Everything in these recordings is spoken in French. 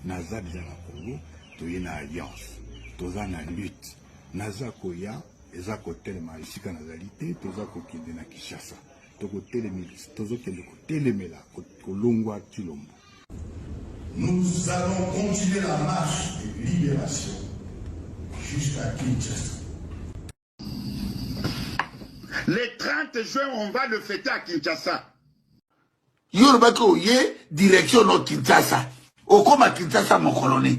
naza déjà na Congo, toye na alliance, toza na lutte, naza koya, eza kotelema isika nazali te, toza kokende na Kinshasa, tozo kende kotelemela, kolongwa Tshilombo. Nous allons continuer la marche de libération jusqu'à Kinshasa. Le 30 juin, on va le fêter à Kinshasa. Yorubako ye direction no Kinshasa. Okoma Kinshasa mon colonel.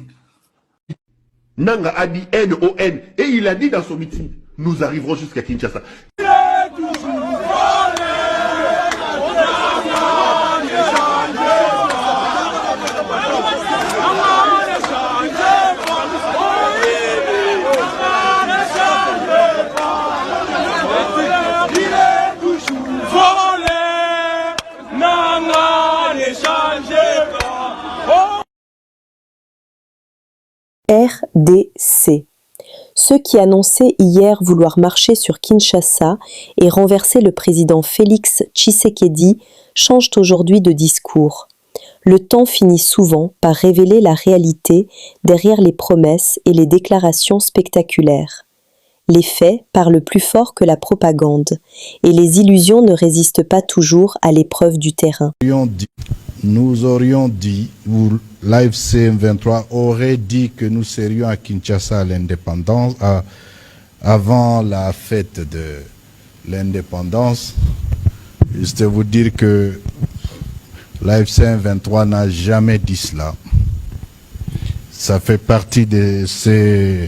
Nanga a dit N-O-N et il a dit dans son meeting, nous arriverons jusqu'à Kinshasa. RDC. Ceux qui annonçaient hier vouloir marcher sur Kinshasa et renverser le président Félix Tshisekedi changent aujourd'hui de discours. Le temps finit souvent par révéler la réalité derrière les promesses et les déclarations spectaculaires. Les faits parlent plus fort que la propagande et les illusions ne résistent pas toujours à l'épreuve du terrain. Nous aurions dit, ou l'AFC M23 aurait dit que nous serions à Kinshasa à l'indépendance, avant la fête de l'indépendance. Juste vous dire que l'AFC M23 n'a jamais dit cela. Ça fait partie de ce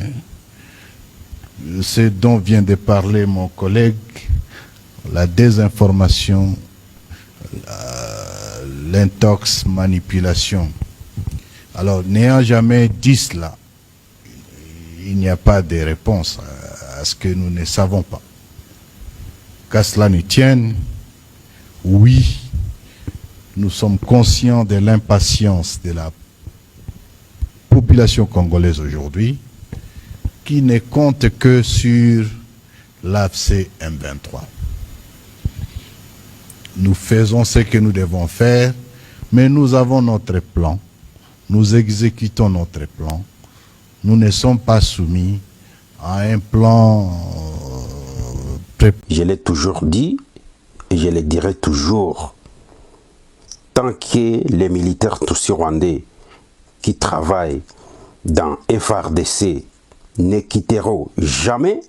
dont vient de parler mon collègue, la désinformation, l'intox manipulation. Alors, n'ayant jamais dit cela, il n'y a pas de réponse à ce que nous ne savons pas. Qu'à cela nous tienne, oui, nous sommes conscients de l'impatience de la population congolaise aujourd'hui, qui ne compte que sur l'AFC M23. Nous faisons ce que nous devons faire, mais nous avons notre plan. Nous exécutons notre plan. Nous ne sommes pas soumis à un plan préparé. Je l'ai toujours dit et je le dirai toujours. Tant que les militaires tutsi-rwandais qui travaillent dans FARDC ne quitteront jamais,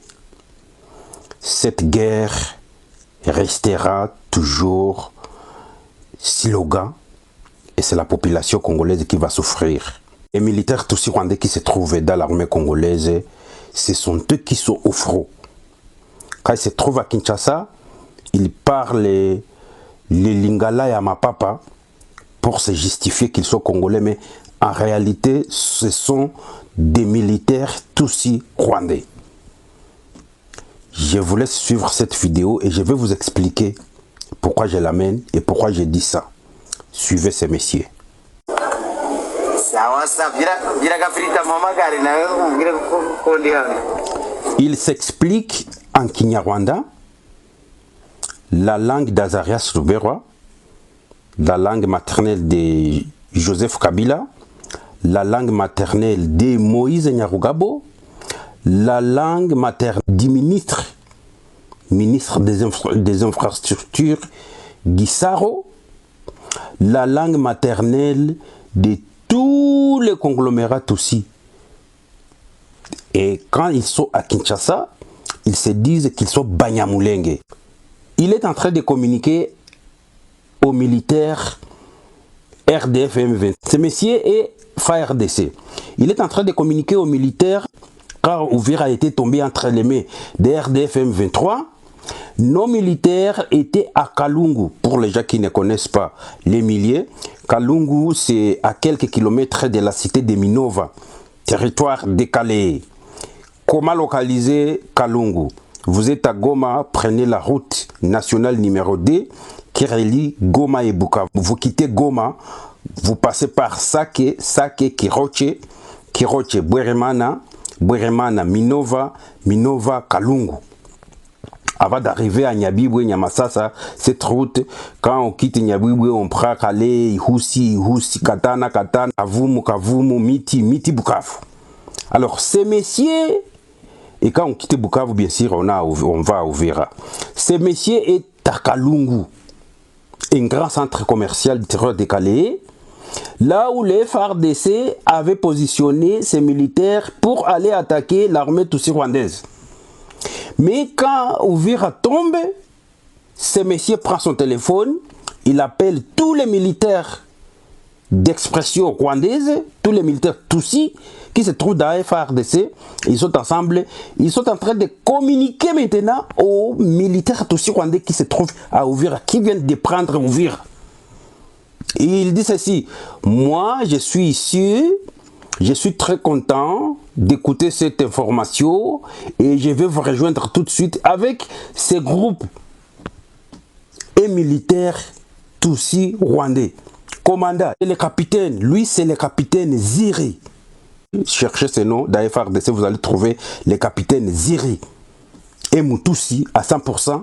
cette guerre restera toujours slogan et c'est la population congolaise qui va souffrir. Les militaires tutsi-rwandais qui se trouvent dans l'armée congolaise, ce sont eux qui sont au front. Quand ils se trouvent à Kinshasa, ils parlent les Lingala et Amapapa pour se justifier qu'ils sont congolais, mais en réalité, ce sont des militaires tutsi-rwandais. Je vous laisse suivre cette vidéo et je vais vous expliquer pourquoi je l'amène et pourquoi je dis ça. Suivez ces messieurs. Il s'explique en Kinyarwanda, la langue d'Azarias Ruberwa, la langue maternelle de Joseph Kabila, la langue maternelle de Moïse Nyarugabo, la langue maternelle du ministre des infrastructures Gisaro, la langue maternelle de tous les conglomérats aussi. Et quand ils sont à Kinshasa, ils se disent qu'ils sont Banyamulenge. Il est en train de communiquer aux militaires RDF M20. Ce monsieur est FARDC. Il est en train de communiquer aux militaires car Ouvira a été tombé entre les mains des RDF M23. Nos militaires étaient à Kalungu. Pour les gens qui ne connaissent pas les milliers, Kalungu c'est à quelques kilomètres de la cité de Minova, territoire décalé. Comment localiser Kalungu? Vous êtes à Goma, prenez la route nationale numéro 2 qui relie Goma et Bukavu. Vous quittez Goma, vous passez par Sake, Kiroche, Bweremana, Minova, Kalungu. avant d'arriver à Nyabibwe, Nyamassasa, cette route, quand on quitte Nyabibwe, on prend Calais, Ihusi, Katana, Kavumu, Miti, Bukavu. Alors, ces messieurs, et quand on quitte Bukavu, bien sûr, on va à Uvira. Ces messieurs est à Kalungu, un grand centre commercial du territoire de Calais, là où les FARDC avaient positionné ses militaires pour aller attaquer l'armée tutsi rwandaise. Mais quand Uvira tombe, ce monsieur prend son téléphone, il appelle tous les militaires d'expression rwandaise, tous les militaires Tutsi qui se trouvent dans la FARDC, ils sont ensemble, ils sont en train de communiquer maintenant aux militaires Tutsi rwandais qui se trouvent à Uvira, qui viennent de prendre Uvira. Et il dit ceci: moi je suis ici, je suis très content d'écouter cette information et je vais vous rejoindre tout de suite avec ces groupes et militaires Tutsi rwandais. Commandant, et le capitaine, lui c'est le capitaine Ziri. Cherchez ce nom, dans FARDC vous allez trouver le capitaine Ziri. Et Moutousi à 100%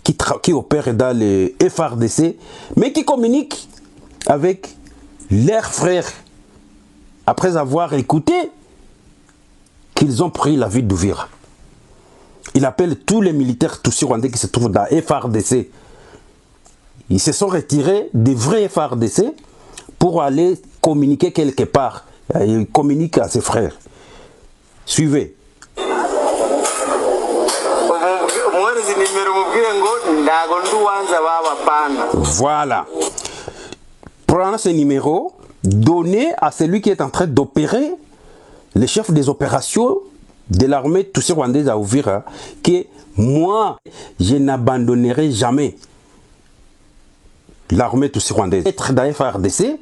qui opère dans les FARDC, mais qui communique avec leurs frères après avoir écouté qu'ils ont pris la ville d'Uvira. Il appelle tous les militaires Tutsi rwandais qui se trouvent dans FARDC. Ils se sont retirés des vrais FARDC pour aller communiquer quelque part. Il communique à ses frères. Suivez. Voilà. Prenez ce numéro, donnez à celui qui est en train d'opérer, le chef des opérations de l'armée tutsi rwandaise à Uvira, que moi, je n'abandonnerai jamais l'armée tutsi rwandaise. Être dans FARDC,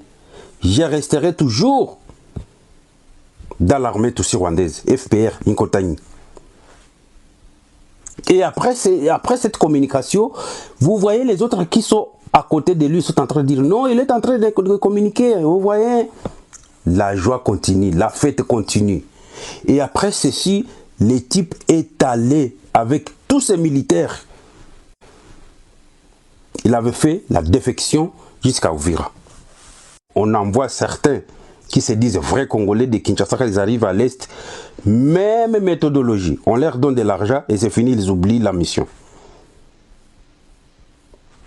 je resterai toujours dans l'armée tutsi rwandaise, FPR, Inkotani. Et après cette communication, vous voyez les autres qui sont à côté de lui sont en train de dire non, il est en train de communiquer. Vous voyez, la joie continue, la fête continue. Et après ceci, le type est allé avec tous ses militaires. Il avait fait la défection jusqu'à Uvira. On envoie certains qui se disent vrais Congolais de Kinshasa quand ils arrivent à l'Est. Même méthodologie. On leur donne de l'argent et c'est fini, ils oublient la mission.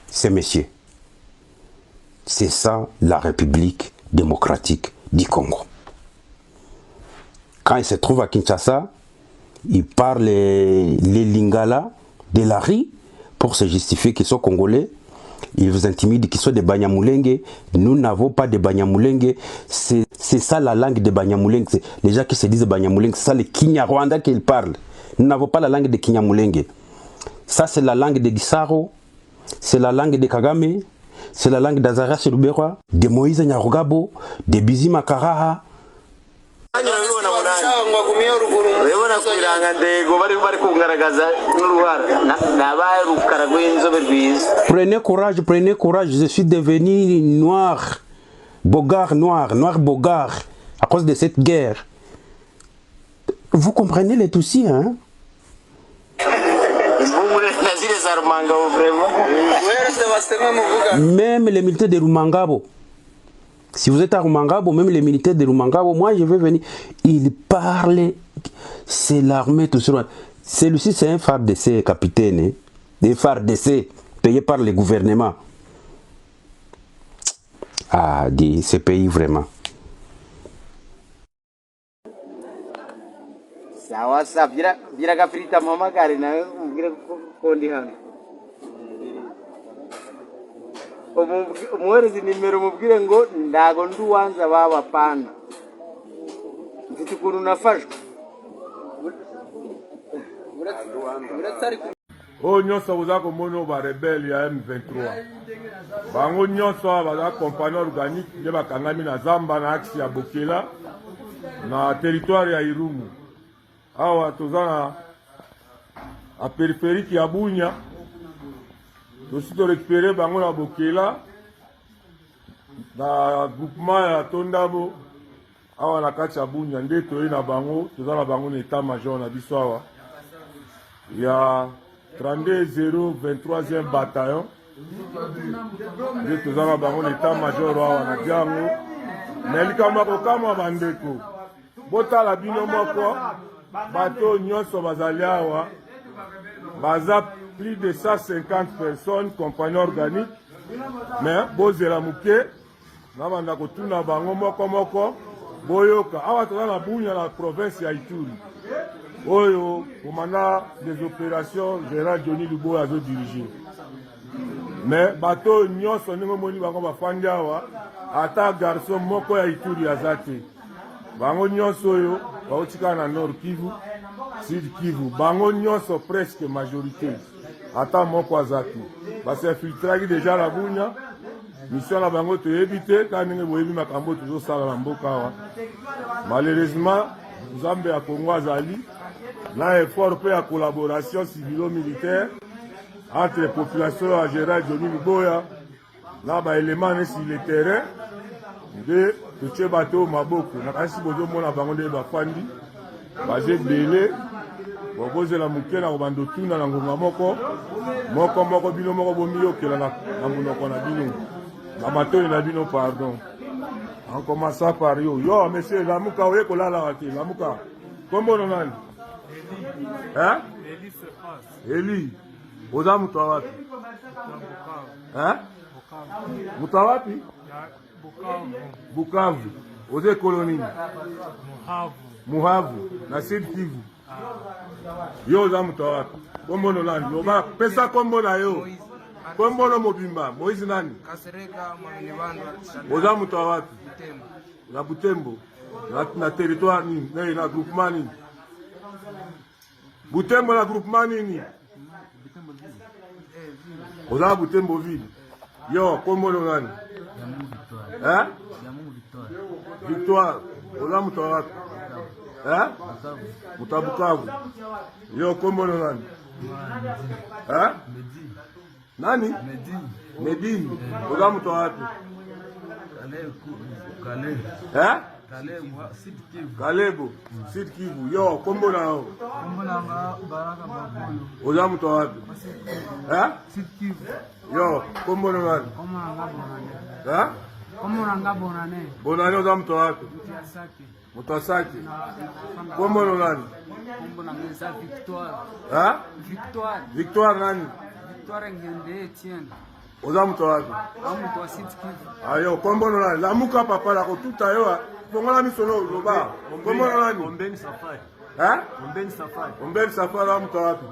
Ces messieurs. C'est ça la République démocratique du Congo. Quand ils se trouvent à Kinshasa, ils parlent les Lingala de la RI pour se justifier qu'ils sont Congolais. Ils vous intimident qu'ils sont des Banyamulenge. Nous n'avons pas de Banyamulenge. C'est ça la langue de Banyamulenge. Les gens qui se disent Banyamulenge, c'est ça le Kinyarwanda qu'ils parlent. Nous n'avons pas la langue de Kinyamulenge. Ça c'est la langue de Gisaro. C'est la langue de Kagame. C'est la langue d'Azara Seruberwa, de Moïse Nyarugabo, de Bizima Karaha. Prenez courage, je suis devenu noir, bogard noir bogard, à cause de cette guerre. Vous comprenez les Tutsis, hein? Même les militaires de Rumangabo. Si vous êtes à Rumangabo, même les militaires de Rumangabo, moi je vais venir. Ils parlent. C'est l'armée tout sur. Celui-ci c'est un FARDC, capitaine. Hein? Des FARDC payés par le gouvernement. Ah, de ces pays vraiment. Sawa vira gafirita mama gari na ugire kondi hano. Umuherezi nimero mubwire ngo ndago nduwanza baba pana. Mfite ukuntu nafashwe. Oh nyonso oza komona ba rebelle ya M23. Bango nyonso baza compagnie organique nde bakangami na zamba na axe ya Bokela na territoire ya Irumu. Awa toza na périphérique ya Bunya. Tosi to récupérer bango na Bokela na groupement ya Tondabo. Awa na kati ya Bunya nde toyi na bango, toza na bango na état major na biso awa. Ya 32 023e bataillon nde toza na bango na état major awa na diango me likambo ya kokama bandeko botala bino moko bato nyonso bazali awa baza plus de 150 personnes compagnie organique mais bozela moke nabanda kotuna bango moko boyoka awa toza na bunya na province ya Ituri oyo komanda des opérations général Johnny Luboya azodirige mais bato nyonso ndenge omoni bango bafandi awa ata garçon moko ya Ituri aza te bango nyonso oyo baotikala na Nord Kivu Sud Kivu bango nyonso presque majorité ata moko aza te basinfiltraki déjà na bunya mission na bango toyebi te kaka ndenge boyebi makambo tozosala na mboka awa malheureusement nzambe ya Congo azali na effort mpe ya collaboration civilo-militaire entre population ya général Johnny Luboya na baélément ne sur le terrain nde totie bato maboko nakanisi bozomona bango nde bafandi baza ebele bozela moke na kobanda otuna na ngonga moko bino moko bomiyokela na monoko na bino na matoi na bino pardon en commençant par yo monsieur lamuka oye kolalaka te lamuka kombono nani Eli oza mutu wapi mutu wapi Bukavu oza ekolo nini Muhavu na Sud Kivu yo oza mutu wapi kombono nani loba pesa kombo na yo kombono mobimba Moïse nani oza mutu wapi na Butembo na territoire nini na groupement nini Butembo na groupement nini oza Butembo ville yo kombono nani Victoire oza mutu wapi mutu Bukavu yo kombono nani nani Medini oza mutu wapi Kalebo Sud Kivu yo kombo na yo oza mutu wapi yo kombo na nani Bonane oza mutu wapi mutu asaki kombo na nani Victoire nani oza mutu wapi ayo kombo na nani lamuka papa la kotuta yo fongola misono loba kombo na nani Ombeni Safari wa mutu wapi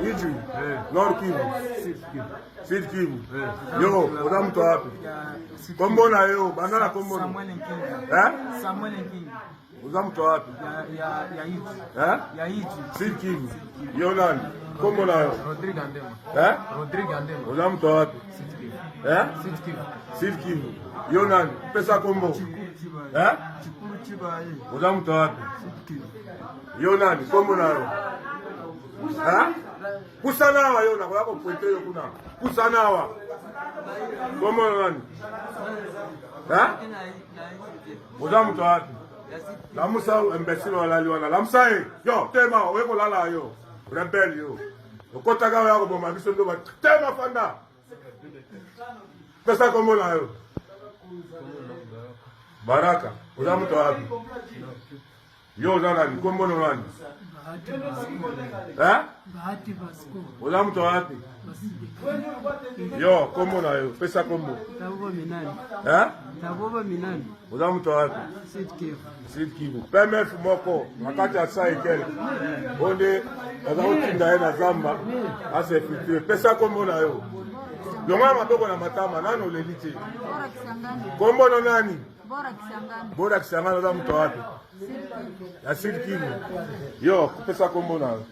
Iju Nord Kivu Sud Kivu yo oza mutu wapi kombo na yo bandana kombo oza mutu wapi Sud Kivu yo nani kombo na yo oza mutu wapi Sud Kivu yo nani pesa kombo oza mutu wapi yo nani kombo na yo kusanawa yo nakoya kopointe yo kuna kusanawa kombo na nani oza mutu wapi lamusa imbécile walali wana lamusa ye yo tema oye kolala yo rebelle yo okotaka oya koboma biso ndo tema fanda pesa kombo na yo Baraka oza mutu wapi yo oza nani kombo na nani oza mutu wapi yo kombo na yo pesa kombo oza mutu wapi Sud Kivu PMF moko na kati ya sa ekele onde aza kotinda ye na zamba ase filtre pesa kombo na yo longoya maboko na matama nani oleli te kombo na nani Bora Kisangani oza mutu wapi ya Sud Kivu yo pesa kombo na yo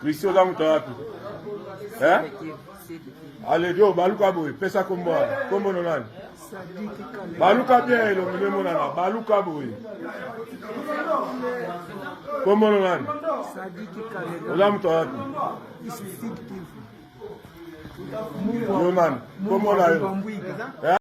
Christi oza mutu wapi ale yo baluka boye pesa kombo na nani baluka bien elongi monana baluka boye kombo na nani oza mutu wapi yo nani kombo na yo